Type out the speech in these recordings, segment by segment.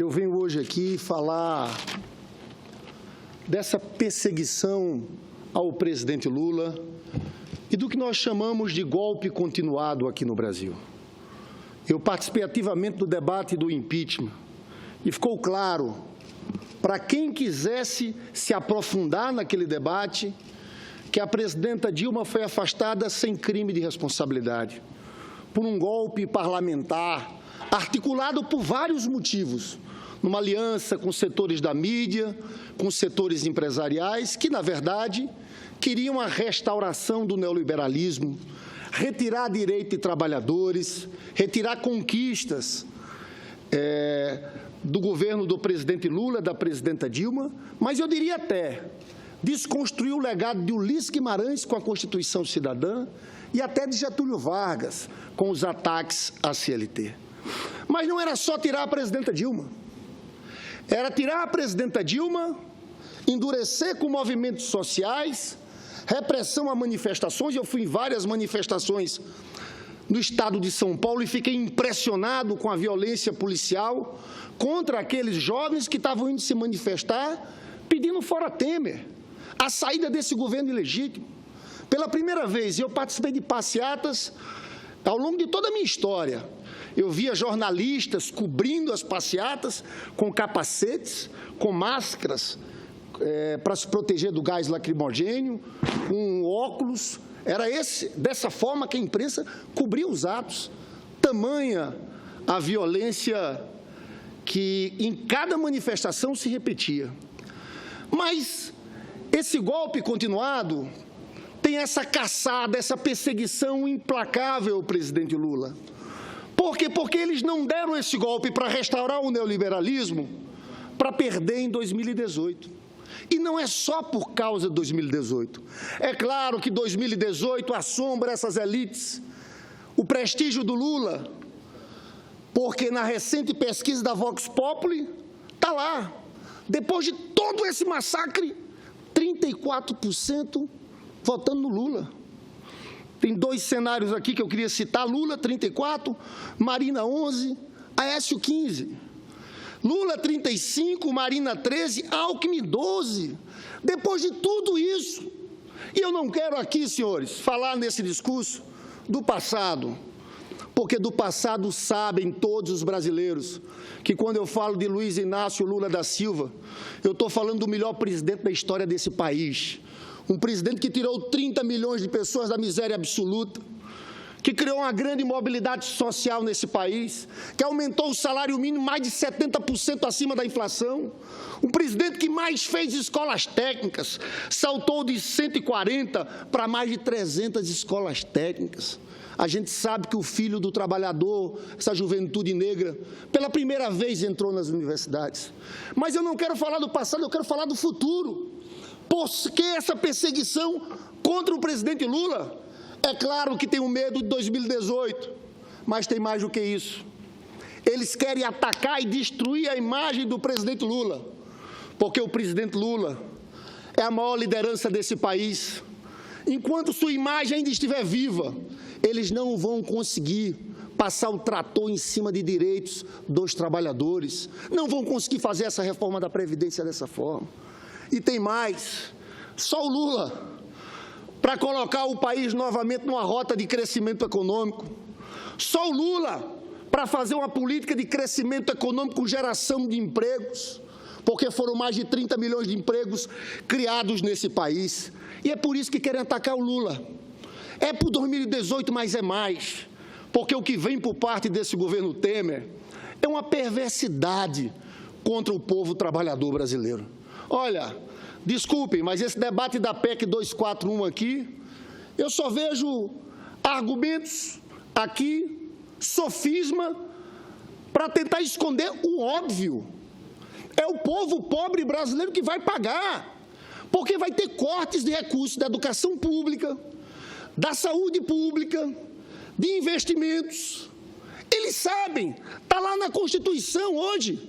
Eu venho hoje aqui falar dessa perseguição ao presidente Lula e do que nós chamamos de golpe continuado aqui no Brasil. Eu participei ativamente do debate do impeachment e ficou claro para quem quisesse se aprofundar naquele debate que a presidenta Dilma foi afastada sem crime de responsabilidade, por um golpe parlamentar articulado por vários motivos, numa aliança com setores da mídia, com setores empresariais, que, na verdade, queriam a restauração do neoliberalismo, retirar direito de trabalhadores, retirar conquistas do governo do presidente Lula, da presidenta Dilma, mas eu diria até desconstruir o legado de Ulisses Guimarães com a Constituição Cidadã e até de Getúlio Vargas com os ataques à CLT. Mas não era só tirar a presidenta Dilma. Era tirar a presidenta Dilma, endurecer com movimentos sociais, repressão a manifestações. Eu fui em várias manifestações no estado de São Paulo e fiquei impressionado com a violência policial contra aqueles jovens que estavam indo se manifestar pedindo fora Temer, a saída desse governo ilegítimo. Pela primeira vez, eu participei de passeatas ao longo de toda a minha história. Eu via jornalistas cobrindo as passeatas com capacetes, com máscaras para se proteger do gás lacrimogênio, com óculos. Era dessa forma que a imprensa cobria os atos. Tamanha a violência que em cada manifestação se repetia. Mas esse golpe continuado tem essa caçada, essa perseguição implacável ao presidente Lula. Por quê? Porque eles não deram esse golpe para restaurar o neoliberalismo para perder em 2018. E não é só por causa de 2018. É claro que 2018 assombra essas elites, o prestígio do Lula, porque na recente pesquisa da Vox Populi, está lá. Depois de todo esse massacre, 34% votando no Lula. Tem dois cenários aqui que eu queria citar: Lula, 34%, Marina, 11%, Aécio, 15%. Lula, 35%, Marina, 13%, Alckmin, 12%. Depois de tudo isso, e eu não quero aqui, senhores, falar nesse discurso do passado, porque do passado sabem todos os brasileiros que quando eu falo de Luiz Inácio Lula da Silva, eu estou falando do melhor presidente da história desse país. Um presidente que tirou 30 milhões de pessoas da miséria absoluta, que criou uma grande mobilidade social nesse país, que aumentou o salário mínimo mais de 70% acima da inflação, um presidente que mais fez escolas técnicas, saltou de 140 para mais de 300 escolas técnicas. A gente sabe que o filho do trabalhador, essa juventude negra, pela primeira vez entrou nas universidades. Mas eu não quero falar do passado, eu quero falar do futuro. Por que essa perseguição contra o presidente Lula? É claro que tem um medo de 2018, mas tem mais do que isso. Eles querem atacar e destruir a imagem do presidente Lula, porque o presidente Lula é a maior liderança desse país. Enquanto sua imagem ainda estiver viva, eles não vão conseguir passar o trator em cima de direitos dos trabalhadores, não vão conseguir fazer essa reforma da Previdência dessa forma. E tem mais, só o Lula, para colocar o país novamente numa rota de crescimento econômico. Só o Lula para fazer uma política de crescimento econômico com geração de empregos, porque foram mais de 30 milhões de empregos criados nesse país. E é por isso que querem atacar o Lula. É por 2018, mas é mais, porque o que vem por parte desse governo Temer é uma perversidade contra o povo trabalhador brasileiro. Olha, desculpem, mas esse debate da PEC 241 aqui, eu só vejo argumentos aqui, sofisma, para tentar esconder o óbvio. É o povo pobre brasileiro que vai pagar, porque vai ter cortes de recursos da educação pública, da saúde pública, de investimentos. Eles sabem, está lá na Constituição hoje.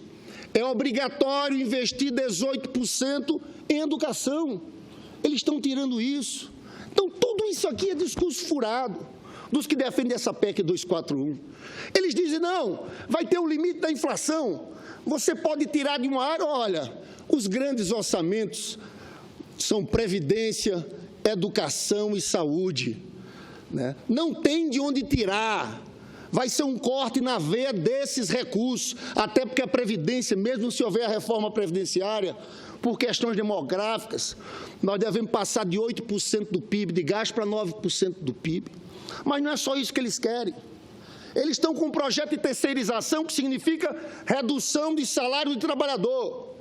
É obrigatório investir 18% em educação. Eles estão tirando isso. Então, tudo isso aqui é discurso furado. dos que defendem essa PEC 241. Eles dizem, não, vai ter um limite da inflação, você pode tirar de uma área, olha, os grandes orçamentos são previdência, educação e saúde, né? Não tem de onde tirar, vai ser um corte na veia desses recursos, até porque a Previdência, mesmo se houver a reforma previdenciária, por questões demográficas, nós devemos passar de 8% do PIB de gasto para 9% do PIB. Mas não é só isso que eles querem. Eles estão com um projeto de terceirização que significa redução de salário do trabalhador.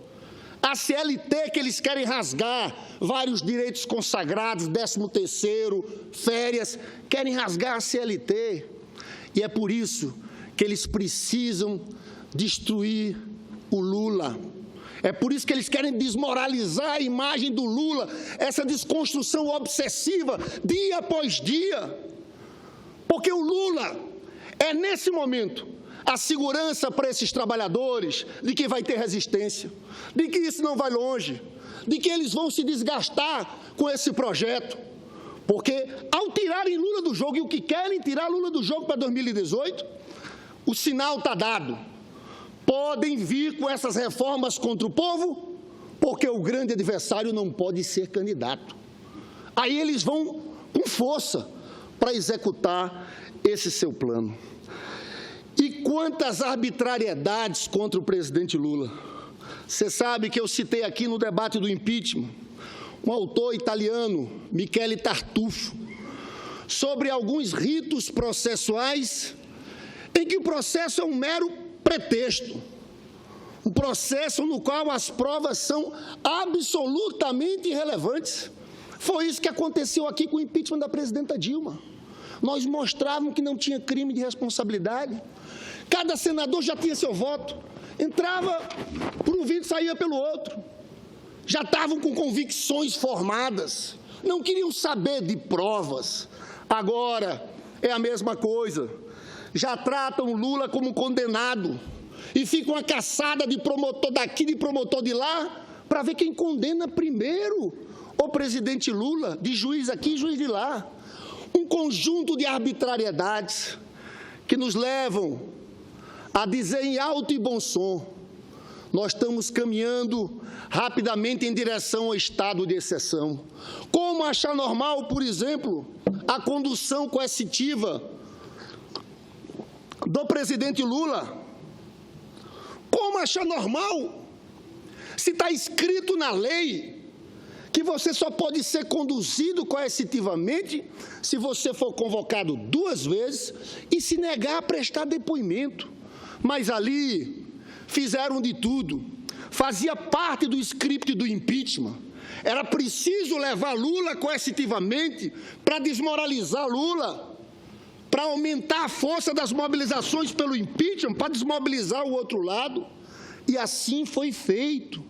A CLT que eles querem rasgar, vários direitos consagrados, 13º, férias, querem rasgar a CLT. E é por isso que eles precisam destruir o Lula. É por isso que eles querem desmoralizar a imagem do Lula, essa desconstrução obsessiva, dia após dia. Porque o Lula é, nesse momento, a segurança para esses trabalhadores de que vai ter resistência, de que isso não vai longe, de que eles vão se desgastar com esse projeto. Porque, ao tirarem Lula do jogo, e o que querem tirar Lula do jogo para 2018, o sinal está dado. Podem vir com essas reformas contra o povo, porque o grande adversário não pode ser candidato. Aí eles vão com força para executar esse seu plano. E quantas arbitrariedades contra o presidente Lula. Você sabe que eu citei aqui no debate do impeachment um autor italiano, Michele Tartufo, sobre alguns ritos processuais em que o processo é um mero pretexto, um processo no qual as provas são absolutamente irrelevantes. Foi isso que aconteceu aqui com o impeachment da presidenta Dilma. Nós mostrávamos que não tinha crime de responsabilidade. Cada senador já tinha seu voto. Entrava por um vídeo e saía pelo outro. Já estavam com convicções formadas. Não queriam saber de provas. Agora é a mesma coisa. Já tratam Lula como condenado. E fica uma caçada de promotor daqui, de promotor de lá, para ver quem condena primeiro o presidente Lula, de juiz aqui e juiz de lá. Um conjunto de arbitrariedades que nos levam a dizer em alto e bom som: nós estamos caminhando rapidamente em direção ao estado de exceção. Como achar normal, por exemplo, a condução coercitiva do presidente Lula? Como achar normal, se está escrito na lei que você só pode ser conduzido coercitivamente se você for convocado 2 vezes e se negar a prestar depoimento? Mas ali fizeram de tudo, fazia parte do script do impeachment. Era preciso levar Lula coercitivamente para desmoralizar Lula, para aumentar a força das mobilizações pelo impeachment, para desmobilizar o outro lado, e assim foi feito.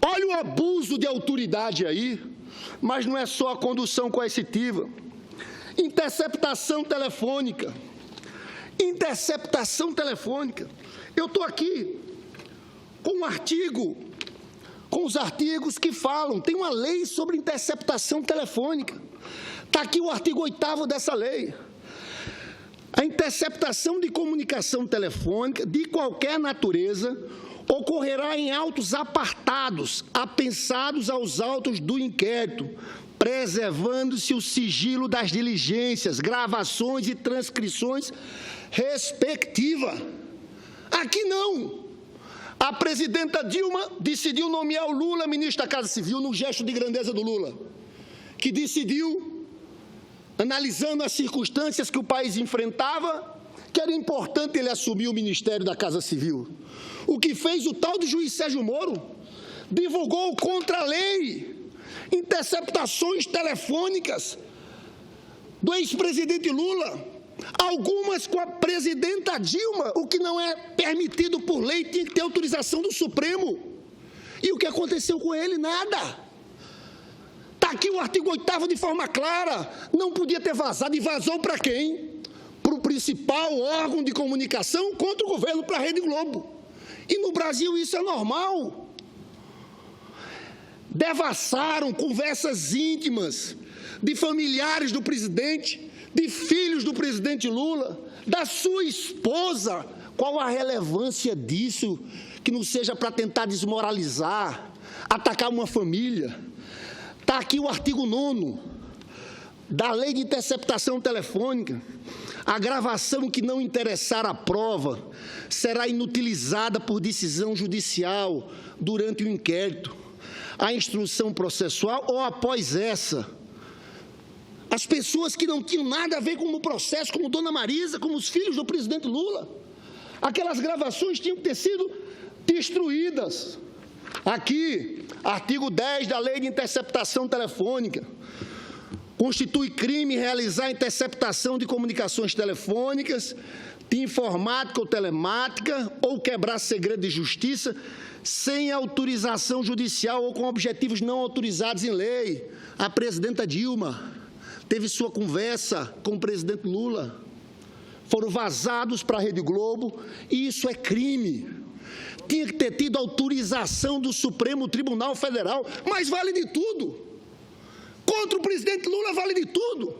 Olha o abuso de autoridade aí, mas não é só a condução coercitiva. Interceptação telefônica. Interceptação telefônica. Eu estou aqui com um artigo, com os artigos que falam, tem uma lei sobre interceptação telefônica. Está aqui o artigo 8º dessa lei. A interceptação de comunicação telefônica de qualquer natureza ocorrerá em autos apartados, apensados aos autos do inquérito, preservando-se o sigilo das diligências, gravações e transcrições respectivas. Aqui não. A presidenta Dilma decidiu nomear o Lula ministro da Casa Civil, num gesto de grandeza do Lula, que decidiu, analisando as circunstâncias que o país enfrentava, que era importante ele assumir o Ministério da Casa Civil. O que fez o tal do juiz Sérgio Moro? Divulgou contra a lei interceptações telefônicas do ex-presidente Lula, algumas com a presidenta Dilma, o que não é permitido por lei, tinha que ter autorização do Supremo. E o que aconteceu com ele? Nada. Está aqui o artigo 8º de forma clara, não podia ter vazado, e vazou para quem? Para o principal órgão de comunicação contra o governo, para a Rede Globo. E no Brasil isso é normal. Devassaram conversas íntimas de familiares do presidente, de filhos do presidente Lula, da sua esposa. Qual a relevância disso que não seja para tentar desmoralizar, atacar uma família? Está aqui o artigo 9º da Lei de Interceptação Telefônica. A gravação que não interessar à prova será inutilizada por decisão judicial durante o inquérito, a instrução processual ou após essa. As pessoas que não tinham nada a ver com o processo, como Dona Marisa, como os filhos do presidente Lula, aquelas gravações tinham que ter sido destruídas. Aqui, artigo 10 da Lei de Interceptação Telefônica. Constitui crime realizar interceptação de comunicações telefônicas, de informática ou telemática, ou quebrar segredo de justiça, sem autorização judicial ou com objetivos não autorizados em lei. A presidenta Dilma teve sua conversa com o presidente Lula. Foram vazados para a Rede Globo, e isso é crime. Tinha que ter tido autorização do Supremo Tribunal Federal, mas vale de tudo. Contra o presidente Lula vale de tudo.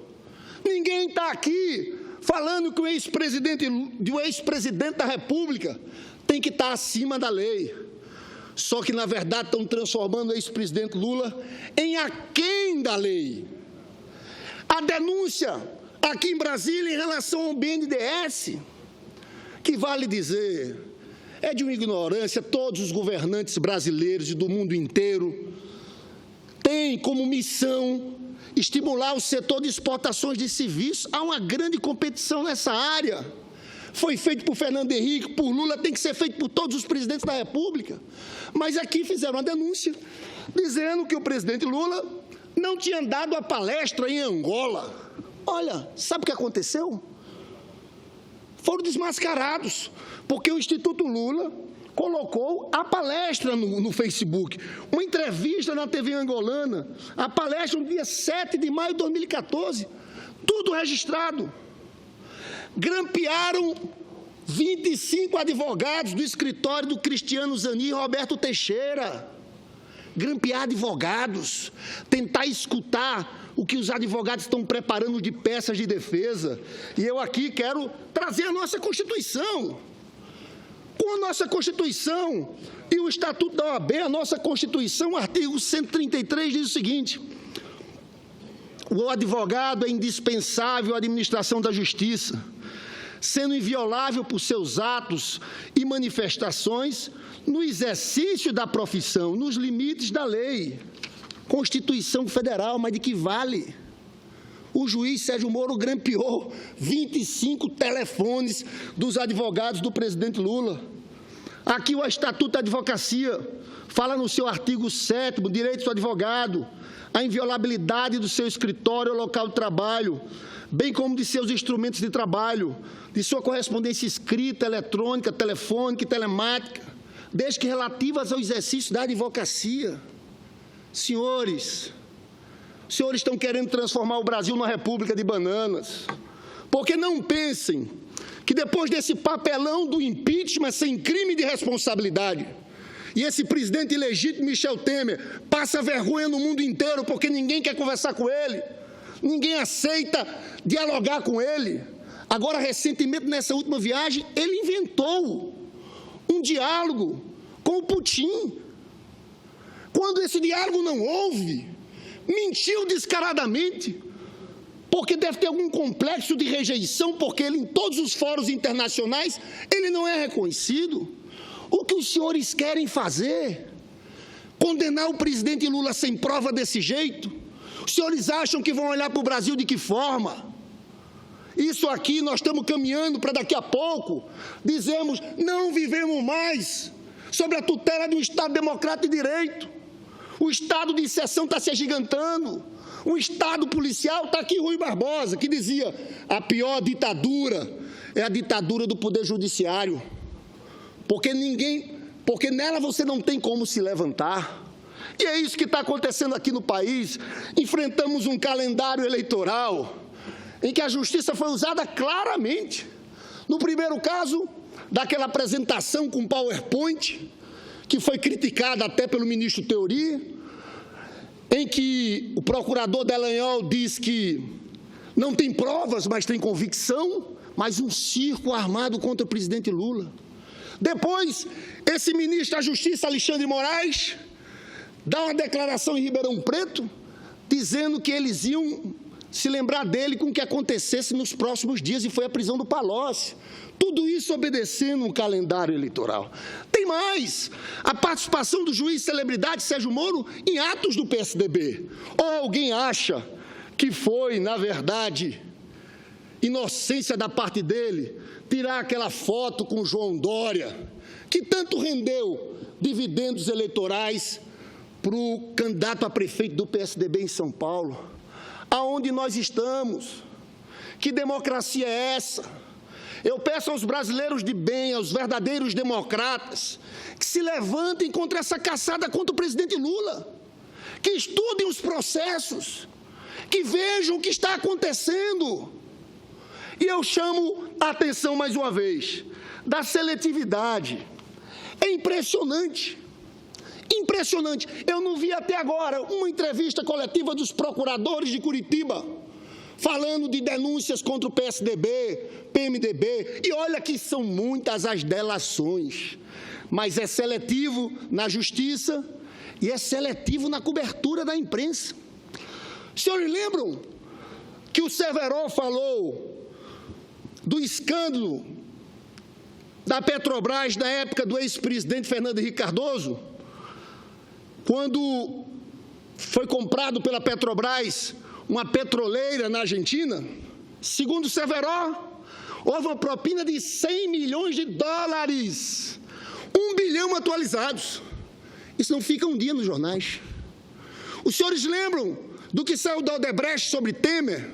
Ninguém está aqui falando que o ex-presidente da República tem que estar acima da lei. Só que, na verdade, estão transformando o ex-presidente Lula em aquém da lei. A denúncia aqui em Brasília em relação ao BNDES, que vale dizer, é de uma ignorância. Todos os governantes brasileiros e do mundo inteiro têm como missão estimular o setor de exportações de serviços. Há uma grande competição nessa área. Foi feito por Fernando Henrique, por Lula, tem que ser feito por todos os presidentes da República. Mas aqui fizeram uma denúncia dizendo que o presidente Lula não tinha dado a palestra em Angola. Olha, sabe o que aconteceu? Foram desmascarados, porque o Instituto Lula colocou a palestra no Facebook, uma entrevista na TV angolana, a palestra no dia 7 de maio de 2014, tudo registrado. Grampearam 25 advogados do escritório do Cristiano Zanin e Roberto Teixeira. Grampear advogados, tentar escutar o que os advogados estão preparando de peças de defesa. E eu aqui quero trazer a nossa Constituição. Com a nossa Constituição e o Estatuto da OAB, a nossa Constituição, o artigo 133 diz o seguinte: o advogado é indispensável à administração da justiça, sendo inviolável por seus atos e manifestações no exercício da profissão, nos limites da lei. Constituição Federal, mas de que vale? O juiz Sérgio Moro grampeou 25 telefones dos advogados do presidente Lula. Aqui o Estatuto da Advocacia fala no seu artigo 7º, direito do advogado, a inviolabilidade do seu escritório ou local de trabalho, bem como de seus instrumentos de trabalho, de sua correspondência escrita, eletrônica, telefônica e telemática, desde que relativas ao exercício da advocacia. Senhores, os senhores estão querendo transformar o Brasil numa república de bananas, porque não pensem que depois desse papelão do impeachment sem crime de responsabilidade, e esse presidente ilegítimo Michel Temer passa vergonha no mundo inteiro porque ninguém quer conversar com ele, ninguém aceita dialogar com ele. Agora, recentemente, nessa última viagem, ele inventou um diálogo com o Putin. Quando esse diálogo não houve, mentiu descaradamente, porque deve ter algum complexo de rejeição, porque ele, em todos os fóruns internacionais, ele não é reconhecido. O que os senhores querem fazer? Condenar o presidente Lula sem prova desse jeito? Os senhores acham que vão olhar para o Brasil de que forma? Isso aqui nós estamos caminhando para daqui a pouco dizemos, não vivemos mais sob a tutela de um Estado democrático de direito. O Estado de exceção está se agigantando. O Estado policial, está aqui Rui Barbosa, que dizia, a pior ditadura é a ditadura do Poder Judiciário. Porque nela você não tem como se levantar. E é isso que está acontecendo aqui no país. Enfrentamos um calendário eleitoral em que a justiça foi usada claramente. No primeiro caso, daquela apresentação com PowerPoint, que foi criticada até pelo ministro Teori, em que o procurador Dallagnol diz que não tem provas, mas tem convicção, mas um circo armado contra o presidente Lula. Depois, esse ministro da Justiça, Alexandre Moraes, dá uma declaração em Ribeirão Preto, dizendo que eles iam se lembrar dele com o que acontecesse nos próximos dias, e foi a prisão do Palocci. Tudo isso obedecendo um calendário eleitoral. Tem mais, a participação do juiz celebridade Sérgio Moro em atos do PSDB. Ou alguém acha que foi, na verdade, inocência da parte dele, tirar aquela foto com João Dória, que tanto rendeu dividendos eleitorais para o candidato a prefeito do PSDB em São Paulo? Aonde nós estamos? Que democracia é essa? Eu peço aos brasileiros de bem, aos verdadeiros democratas, que se levantem contra essa caçada contra o presidente Lula, que estudem os processos, que vejam o que está acontecendo. E eu chamo a atenção mais uma vez da seletividade. É impressionante. Impressionante. Eu não vi até agora uma entrevista coletiva dos procuradores de Curitiba falando de denúncias contra o PSDB, PMDB. E olha que são muitas as delações, mas é seletivo na justiça e é seletivo na cobertura da imprensa. Os senhores lembram que o Severo falou do escândalo da Petrobras na época do ex-presidente Fernando Henrique Cardoso, quando foi comprado pela Petrobras uma petroleira na Argentina? Segundo o Severo, houve uma propina de 100 milhões de dólares, 1 bilhão atualizados. Isso não fica um dia nos jornais. Os senhores lembram do que saiu da Odebrecht sobre Temer,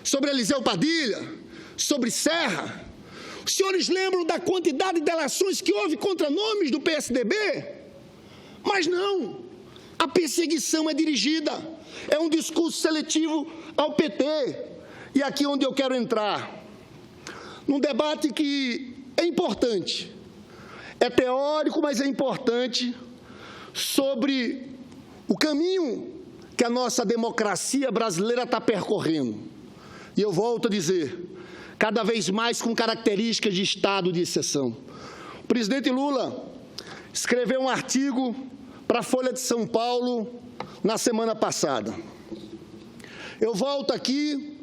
sobre Eliseu Padilha, sobre Serra? Os senhores lembram da quantidade de delações que houve contra nomes do PSDB? Mas não, a perseguição é dirigida, é um discurso seletivo ao PT. E aqui onde eu quero entrar, num debate que é importante, é teórico, mas é importante, sobre o caminho que a nossa democracia brasileira está percorrendo. E eu volto a dizer, cada vez mais com características de estado de exceção. O presidente Lula escreveu um artigo para a Folha de São Paulo na semana passada. Eu volto aqui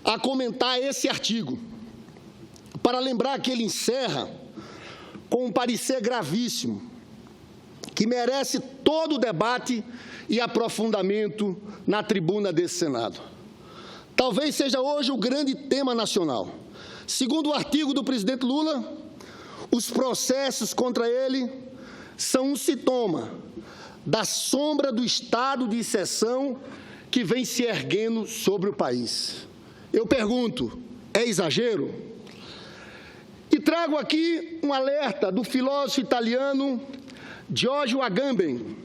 a comentar esse artigo, para lembrar que ele encerra com um parecer gravíssimo, que merece todo o debate e aprofundamento na tribuna desse Senado. Talvez seja hoje o grande tema nacional. Segundo o artigo do presidente Lula, os processos contra ele são um sintoma da sombra do estado de exceção que vem se erguendo sobre o país. Eu pergunto, é exagero? E trago aqui um alerta do filósofo italiano Giorgio Agamben,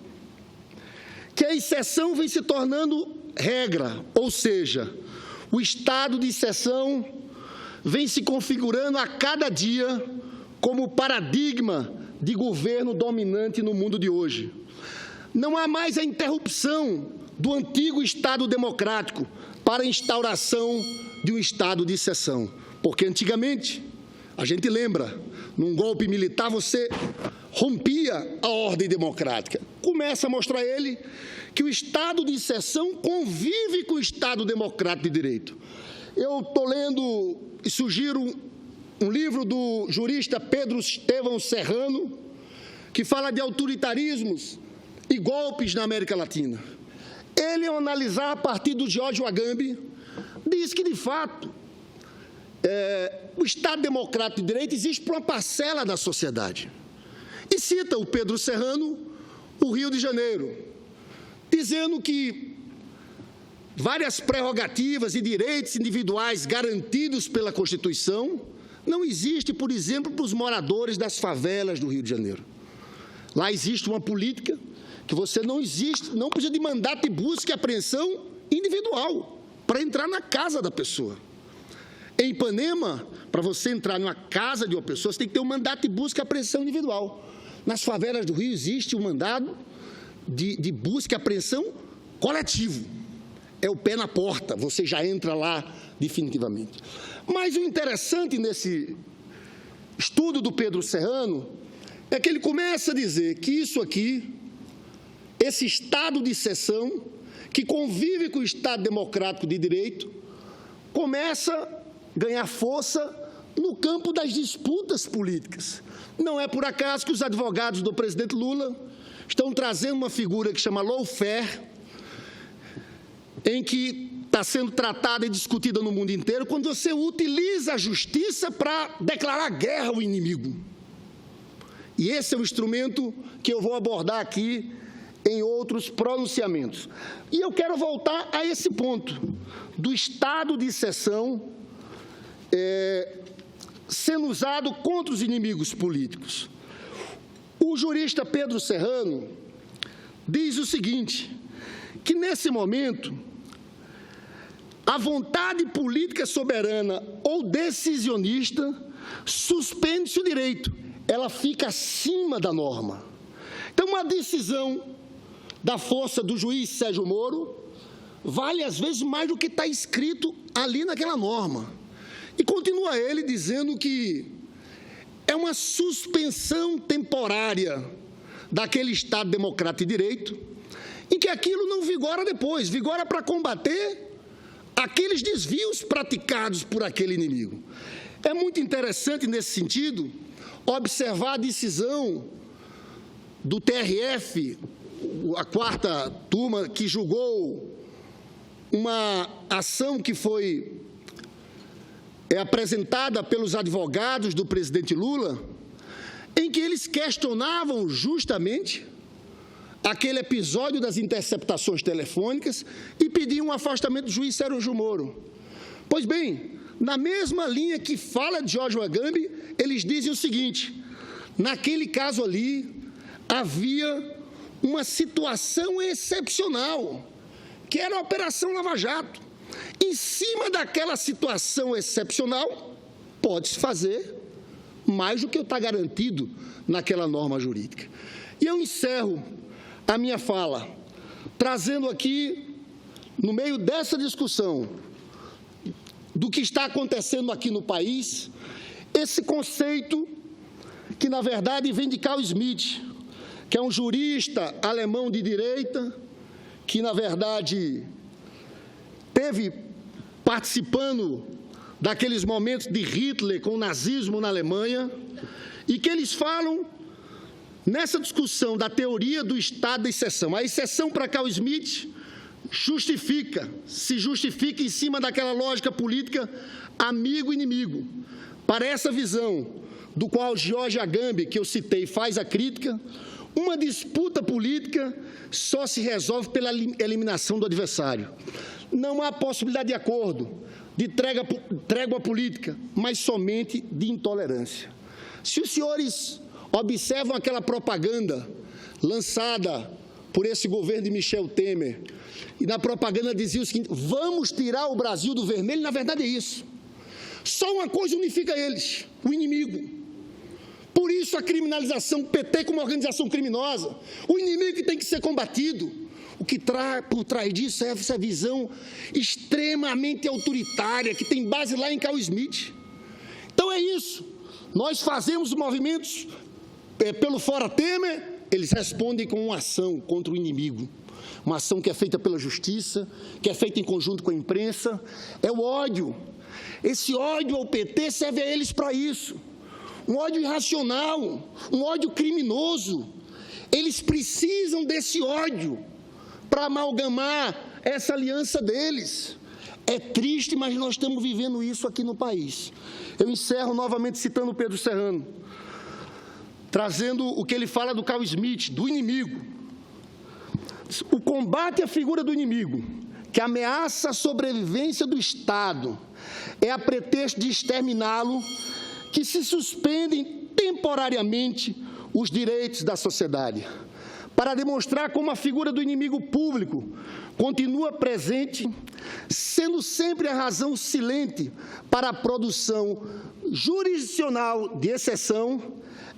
que a exceção vem se tornando regra, ou seja, o estado de exceção vem se configurando a cada dia como paradigma de governo dominante no mundo de hoje. Não há mais a interrupção do antigo Estado democrático para a instauração de um estado de exceção, porque antigamente, a gente lembra, num golpe militar você rompia a ordem democrática. Começa a mostrar ele que o estado de exceção convive com o Estado democrático de direito. Eu estou lendo e sugiro um livro do jurista Pedro Estevão Serrano, que fala de autoritarismos e golpes na América Latina. Ele, ao analisar a partir do Giorgio Agamben, diz que, de fato, o Estado democrático de direito existe para uma parcela da sociedade. E cita o Pedro Serrano, o Rio de Janeiro, dizendo que várias prerrogativas e direitos individuais garantidos pela Constituição não existem, por exemplo, para os moradores das favelas do Rio de Janeiro. Lá existe uma política que você não precisa de mandato de busca e apreensão individual para entrar na casa da pessoa. Em Ipanema, para você entrar numa casa de uma pessoa, você tem que ter um mandato de busca e apreensão individual. Nas favelas do Rio existe um mandado de busca e apreensão coletivo. É o pé na porta, você já entra lá definitivamente. Mas o interessante nesse estudo do Pedro Serrano é que ele começa a dizer que isso aqui, esse Estado de exceção, que convive com o Estado democrático de direito, começa a ganhar força no campo das disputas políticas. Não é por acaso que os advogados do presidente Lula estão trazendo uma figura que chama lawfare, em que está sendo tratada e discutida no mundo inteiro, quando você utiliza a justiça para declarar guerra ao inimigo. E esse é o instrumento que eu vou abordar aqui em outros pronunciamentos. E eu quero voltar a esse ponto, do estado de exceção sendo usado contra os inimigos políticos. O jurista Pedro Serrano diz o seguinte, que nesse momento, a vontade política soberana ou decisionista suspende-se o direito, ela fica acima da norma. Então, uma decisão da força do juiz Sérgio Moro vale, às vezes, mais do que está escrito ali naquela norma. E continua ele dizendo que é uma suspensão temporária daquele Estado democrático de direito, em que aquilo não vigora depois, vigora para combater aqueles desvios praticados por aquele inimigo. É muito interessante, nesse sentido, observar a decisão do TRF, a quarta turma, que julgou uma ação que foi apresentada pelos advogados do presidente Lula, em que eles questionavam justamente aquele episódio das interceptações telefônicas e pediam um afastamento do juiz Sérgio Moro. Pois bem, na mesma linha que fala de Jorge Agamben, eles dizem o seguinte, naquele caso ali, havia uma situação excepcional, que era a Operação Lava Jato. Em cima daquela situação excepcional, pode-se fazer mais do que está garantido naquela norma jurídica. E eu encerro a minha fala trazendo aqui, no meio dessa discussão, do que está acontecendo aqui no país, esse conceito que, na verdade, vem de Carl Schmitt, que é um jurista alemão de direita, que, na verdade, teve participando daqueles momentos de Hitler com o nazismo na Alemanha, e que eles falam, nessa discussão da teoria do estado de exceção, a exceção para Carl Schmitt se justifica em cima daquela lógica política amigo-inimigo. Para essa visão, do qual Jorge Agamben, que eu citei, faz a crítica, uma disputa política só se resolve pela eliminação do adversário. Não há possibilidade de acordo, de trégua política, mas somente de intolerância. Se os senhores observam aquela propaganda lançada por esse governo de Michel Temer, e na propaganda dizia o seguinte, vamos tirar o Brasil do vermelho, na verdade é isso. Só uma coisa unifica eles, o inimigo. Por isso a criminalização, PT como organização criminosa, o inimigo que tem que ser combatido. O que por trás disso é essa visão extremamente autoritária, que tem base lá em Carl Schmitt. Então é isso, nós fazemos movimentos pelo Fora Temer, eles respondem com uma ação contra o inimigo. Uma ação que é feita pela justiça, que é feita em conjunto com a imprensa, é o ódio. Esse ódio ao PT serve a eles para isso. Um ódio irracional, um ódio criminoso. Eles precisam desse ódio para amalgamar essa aliança deles. É triste, mas nós estamos vivendo isso aqui no país. Eu encerro novamente citando Pedro Serrano, trazendo o que ele fala do Carl Schmitt, do inimigo. O combate à figura do inimigo, que ameaça a sobrevivência do Estado, é a pretexto de exterminá-lo, que se suspendem temporariamente os direitos da sociedade, para demonstrar como a figura do inimigo público continua presente, sendo sempre a razão silente para a produção jurisdicional de exceção.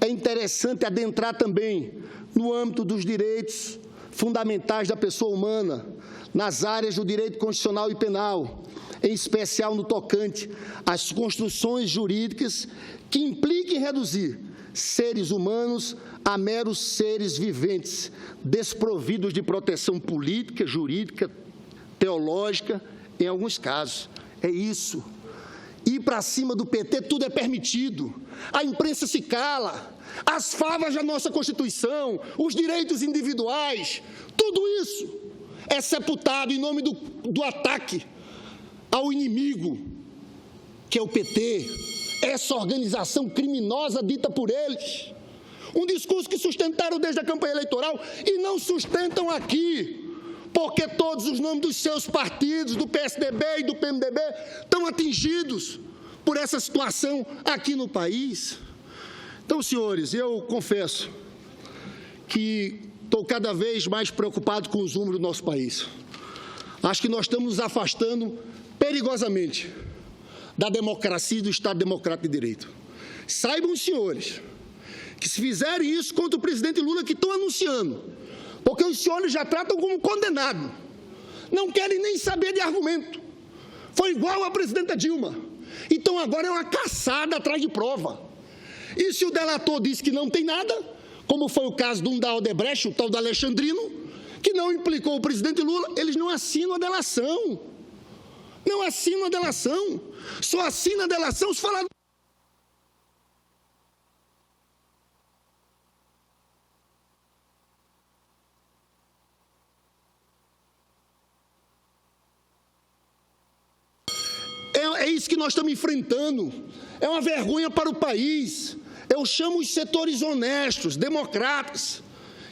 É interessante adentrar também no âmbito dos direitos fundamentais da pessoa humana, nas áreas do direito constitucional e penal, em especial no tocante às construções jurídicas que impliquem reduzir seres humanos a meros seres viventes, desprovidos de proteção política, jurídica, teológica, em alguns casos. É isso. Ir para cima do PT, tudo é permitido. A imprensa se cala. As favas da nossa Constituição, os direitos individuais, tudo isso é sepultado em nome do ataque ao inimigo, que é o PT, essa organização criminosa dita por eles. Um discurso que sustentaram desde a campanha eleitoral e não sustentam aqui, porque todos os nomes dos seus partidos, do PSDB e do PMDB, estão atingidos por essa situação aqui no país. Então, senhores, eu confesso que estou cada vez mais preocupado com os números do nosso país. Acho que nós estamos nos afastando perigosamente da democracia e do Estado Democrático de Direito. Saibam os senhores que se fizerem isso contra o presidente Lula, que estão anunciando, porque os senhores já tratam como condenado, não querem nem saber de argumento. Foi igual a presidenta Dilma. Então agora é uma caçada atrás de prova. E se o delator disse que não tem nada, como foi o caso de um da Odebrecht, o tal do Alexandrino, que não implicou o presidente Lula, eles não assinam a delação. Não assinam a delação. Só assina a delação os faladores. É isso que nós estamos enfrentando. É uma vergonha para o país. Eu chamo os setores honestos, democratas,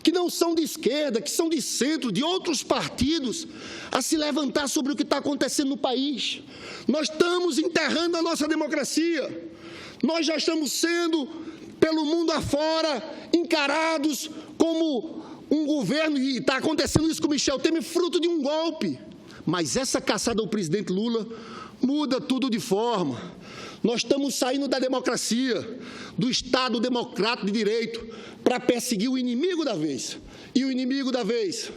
que não são de esquerda, que são de centro, de outros partidos, a se levantar sobre o que está acontecendo no país. Nós estamos enterrando a nossa democracia. Nós já estamos sendo, pelo mundo afora, encarados como um governo, e está acontecendo isso com Michel Temer, fruto de um golpe. Mas essa caçada ao presidente Lula muda tudo de forma. Nós estamos saindo da democracia, do Estado Democrático de Direito, para perseguir o inimigo da vez. E o inimigo da vez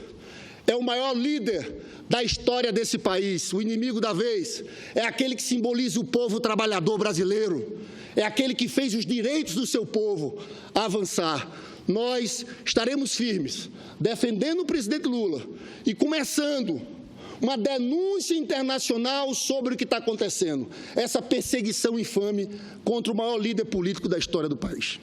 é o maior líder da história desse país. O inimigo da vez é aquele que simboliza o povo trabalhador brasileiro, é aquele que fez os direitos do seu povo avançar. Nós estaremos firmes, defendendo o presidente Lula e começando uma denúncia internacional sobre o que está acontecendo, essa perseguição infame contra o maior líder político da história do país.